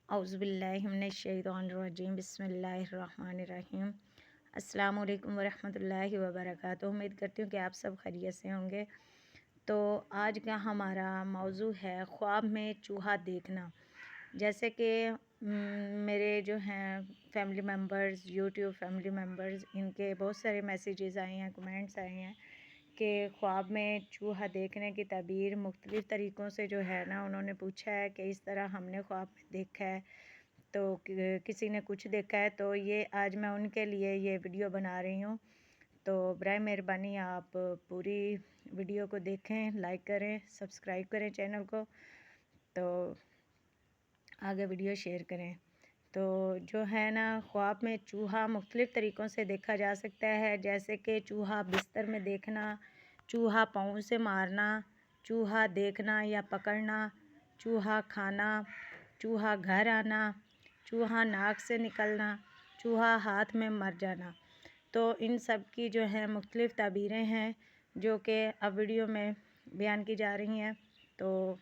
औज़ुबिल्लाहिमिनश्शैतानिर्रजीम बिस्मिल्लाहिर्रहमानिर्रहीम। अस्सलामु अलैकुम वरहमतुल्लाहि वबरकातुहू। उम्मीद करती हूँ कि आप सब खैरियत से होंगे। तो आज का हमारा मौजू है ख्वाब में चूहा देखना। जैसे कि मेरे जो हैं family members, YouTube family members, इनके बहुत सारे मैसेजेस आए हैं, कमेंट्स आए हैं कि ख्वाब में चूहा देखने की ताबीर मुख्तलिफ़ तरीक़ों से जो है ना उन्होंने पूछा है कि इस तरह हमने ख्वाब में देखा है, तो किसी ने कुछ देखा है। तो ये आज मैं उनके लिए ये वीडियो बना रही हूँ। तो बराए मेहरबानी आप पूरी वीडियो को देखें, लाइक करें, सब्सक्राइब करें चैनल को, तो आगे वीडियो शेयर करें। तो जो है ना ख्वाब में चूहा मुख्तलिफ़ तरीक़ों से देखा जा सकता है, जैसे कि चूहा बिस्तर में देखना, चूहा पाँव से मारना, चूहा देखना या पकड़ना, चूहा खाना, चूहा घर आना, चूहा नाक से निकलना, चूहा हाथ में मर जाना। तो इन सब की जो है मुख्तलिफ़ ताबीरें हैं जो कि अब वीडियो में बयान की जा रही हैं। तो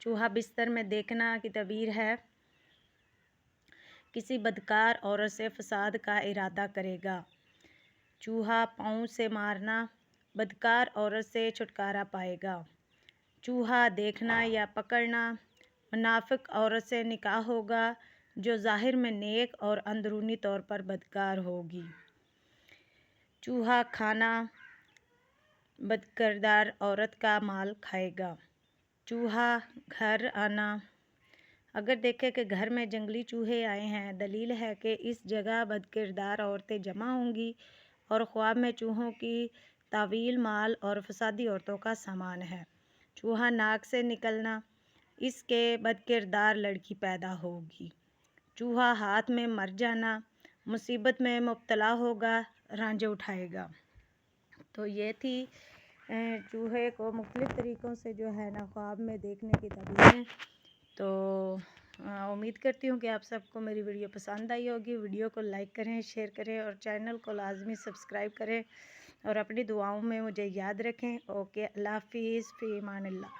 चूहा बिस्तर में देखना की ताबीर है, किसी बदकार औरत से फसाद का इरादा करेगा। चूहा पाँव से मारना, बदकार औरत से छुटकारा पाएगा। चूहा देखना या पकड़ना, मुनाफिक औरत से निकाह होगा जो ज़ाहिर में नेक और अंदरूनी तौर पर बदकार होगी। चूहा खाना, बदकिरदार औरत का माल खाएगा। चूहा घर आना, अगर देखें कि घर में जंगली चूहे आए हैं, दलील है कि इस जगह बदकिरदार औरतें जमा होंगी और ख्वाब में चूहों की तावील माल और फसादी औरतों का सामान है। चूहा नाक से निकलना, इसके बदकिरदार लड़की पैदा होगी। चूहा हाथ में मर जाना, मुसीबत में मुब्तला होगा, रांझे उठाएगा। तो ये थी चूहे को मुख्तलिफ़ तरीक़ों से जो है ना ख्वाब में देखने की ताबीरें। तो उम्मीद करती हूँ कि आप सबको मेरी वीडियो पसंद आई होगी। वीडियो को लाइक करें, शेयर करें और चैनल को लाजमी सब्सक्राइब करें और अपनी दुआओं में मुझे याद रखें। ओके, अल्लाह हाफ़िज़, फ़ी अमान अल्लाह।